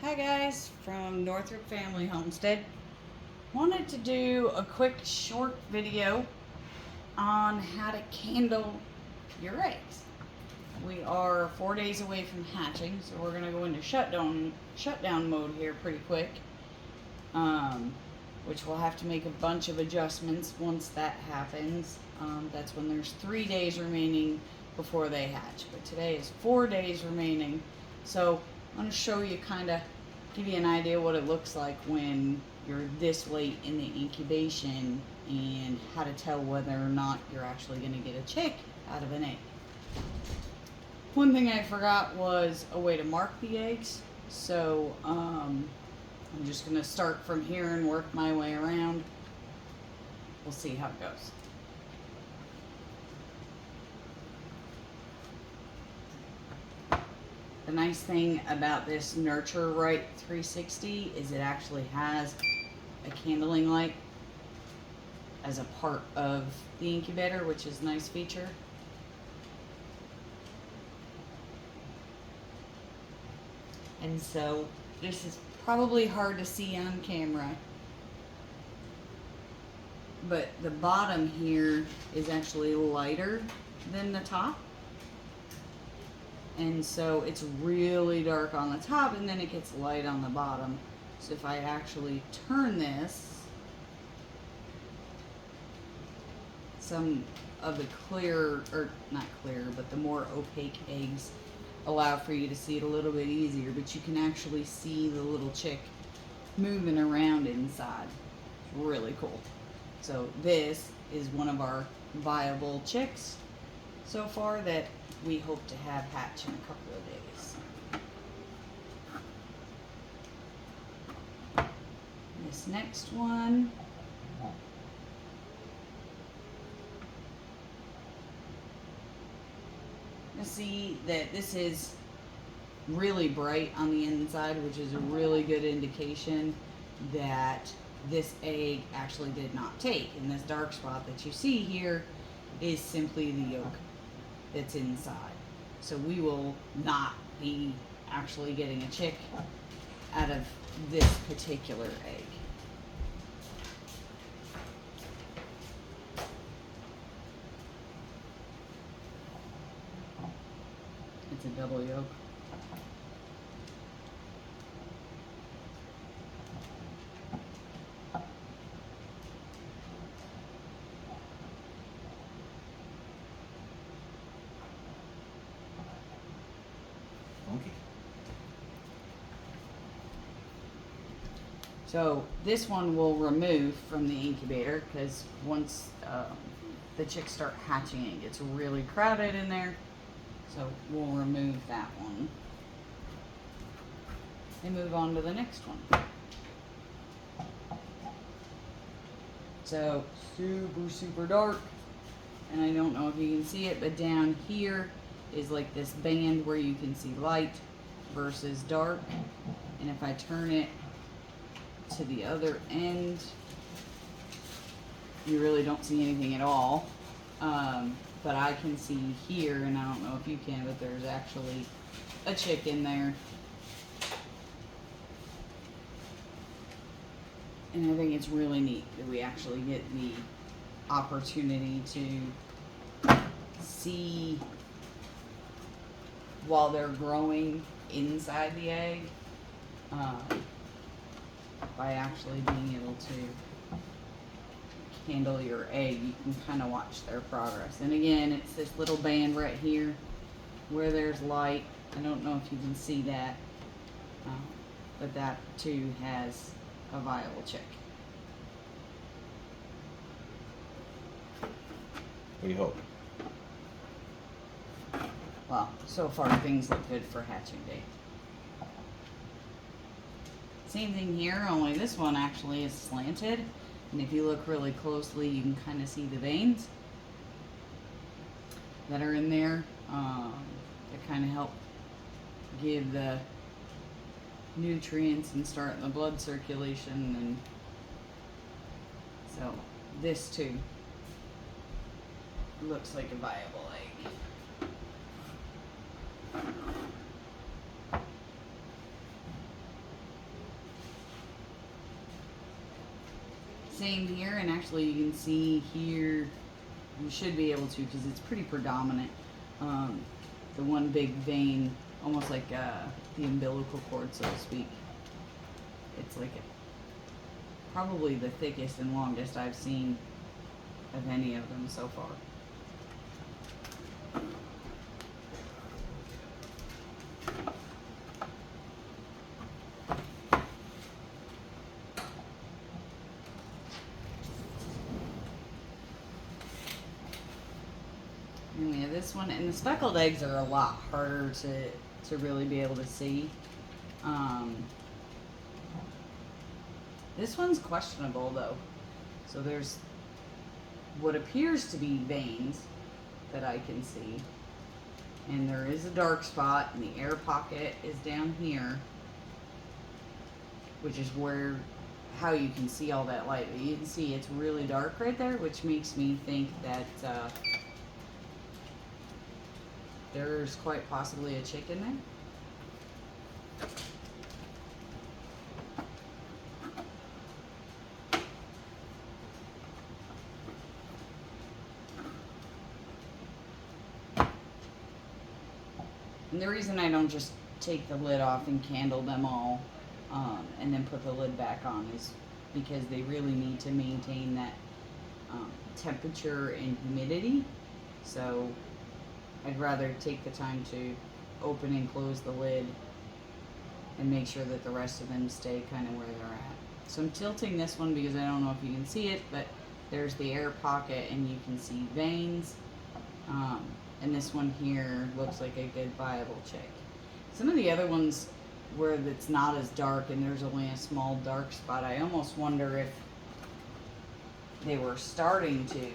Hi guys, from Northrop Family Homestead. Wanted to do a quick short video on how to candle your eggs. We are 4 days away from hatching, so we're gonna go into shutdown mode here pretty quick. Which we'll have to make a bunch of adjustments once that happens. That's when there's 3 days remaining before they hatch. But today is 4 days remaining. So I'm going to show you, give you an idea what it looks like when you're this late in the incubation and how to tell whether or not you're actually going to get a chick out of an egg. One thing I forgot was a way to mark the eggs. So I'm just going to start from here and work my way around. We'll see how it goes. The nice thing about this Nurture Right 360 is it actually has a candling light as a part of the incubator, which is a nice feature. And so this is probably hard to see on camera, but the bottom here is actually lighter than the top. And so it's really dark on the top and then it gets light on the bottom. So if I actually turn this, some of the clear, or not clear, but the more opaque eggs allow for you to see it a little bit easier, but you can actually see the little chick moving around inside. It's really cool. So this is one of our viable chicks so far that we hope to have hatch in a couple of days. This next one, you see that this is really bright on the inside, which is a really good indication that this egg actually did not take. And this dark spot that you see here is simply the yolk that's inside. So we will not be actually getting a chick out of this particular egg. It's a double yolk. So this one we'll remove from the incubator because once the chicks start hatching, it gets really crowded in there. So we'll remove that one and move on to the next one. So super dark, and I don't know if you can see it, but down here is like this band where you can see light versus dark. And if I turn it to the other end, you really don't see anything at all. But I can see here, and I don't know if you can, but there's actually a chick in there. And I think it's really neat that we actually get the opportunity to see while they're growing inside the egg, by actually being able to candle your egg. You can kind of watch their progress. And again, it's this little band right here where there's light. I don't know if you can see that, but that too has a viable chick. We hope. Well, so far things look good for hatching day. Same thing here, only this one actually is slanted. And if you look really closely, you can kind of see the veins that are in there that kind of help give the nutrients and start the blood circulation. And so this too looks like a viable egg. Same here, and actually you can see here, you should be able to because it's pretty predominant. The one big vein, almost like the umbilical cord, so to speak. It's like probably the thickest and longest I've seen of any of them so far. And we have this one, and the speckled eggs are a lot harder to really be able to see. This one's questionable though. So there's what appears to be veins that I can see. And there is a dark spot, and the air pocket is down here, which is where, how you can see all that light. But you can see it's really dark right there, which makes me think that there's quite possibly a chick in there. And the reason I don't just take the lid off and candle them all and then put the lid back on is because they really need to maintain that temperature and humidity. So I'd rather take the time to open and close the lid and make sure that the rest of them stay kind of where they're at. So I'm tilting this one because I don't know if you can see it, but there's the air pocket and you can see veins. And this one here looks like a good viable chick. Some of the other ones where it's not as dark and there's only a small dark spot, I almost wonder if they were starting to,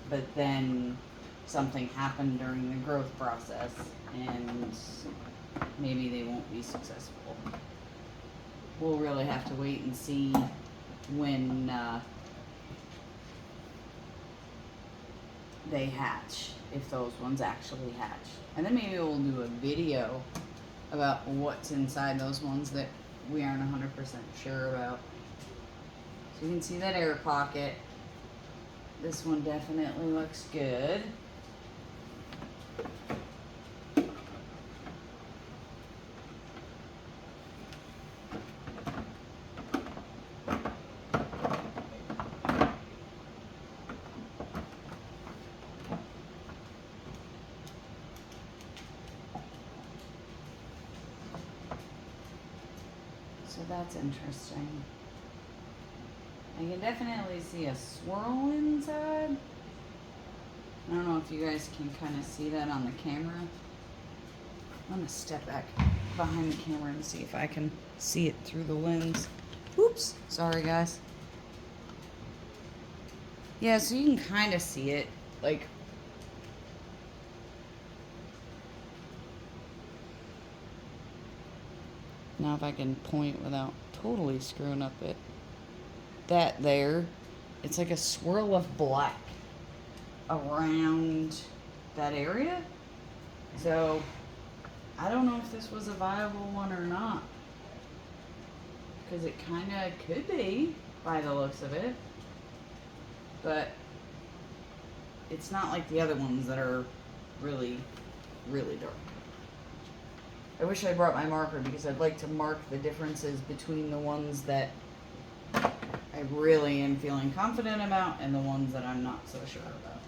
but then something happened during the growth process and maybe they won't be successful. We'll really have to wait and see when they hatch, if those ones actually hatch. And then maybe we'll do a video about what's inside those ones that we aren't 100% sure about. So you can see that air pocket. This one definitely looks good. So that's interesting. I can definitely see a swirl inside. I don't know if you guys can kind of see that on the camera. I'm gonna step back behind the camera and see if I can see it through the lens. Oops, sorry guys. Yeah, so you can kind of see it, like, now if I can point without totally screwing up that there, it's like a swirl of black around that area. So I don't know if this was a viable one or not, because it kind of could be by the looks of it, but it's not like the other ones that are really, really dark. I wish I brought my marker because I'd like to mark the differences between the ones that I really am feeling confident about and the ones that I'm not so sure about.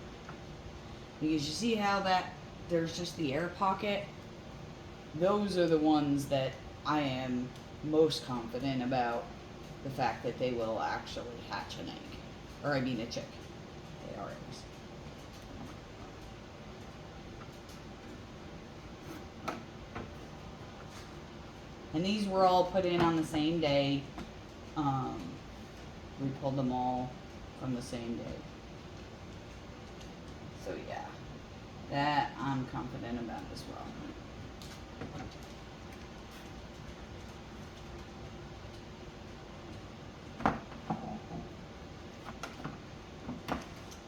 Because you see how that there's just the air pocket? Those are the ones that I am most confident about the fact that they will actually hatch an egg. Or I mean a chick. They are eggs. And these were all put in on the same day. We pulled them all from the same day. So yeah, that I'm confident about as well.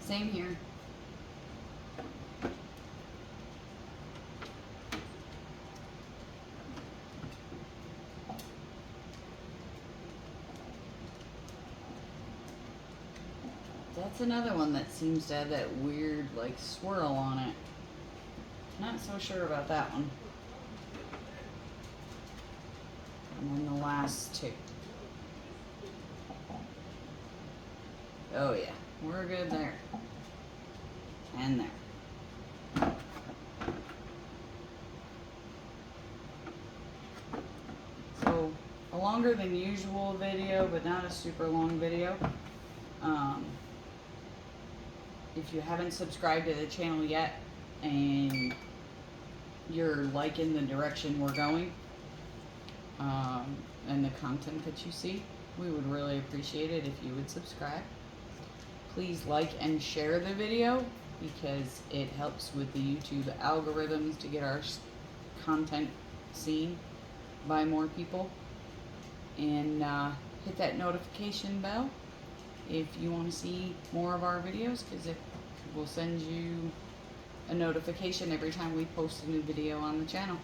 Same here. That's another one that seems to have that weird, like, swirl on it. Not so sure about that one. And then the last two. Oh yeah, we're good there. And there. So, a longer than usual video, but not a super long video. If you haven't subscribed to the channel yet, and you're liking the direction we're going, and the content that you see, we would really appreciate it if you would subscribe. Please like and share the video, because it helps with the YouTube algorithms to get our content seen by more people. And hit that notification bell if you want to see more of our videos, because it will send you a notification every time we post a new video on the channel.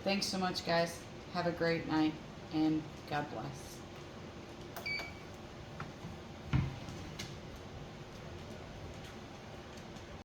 Thanks so much, guys. Have a great night, and God bless.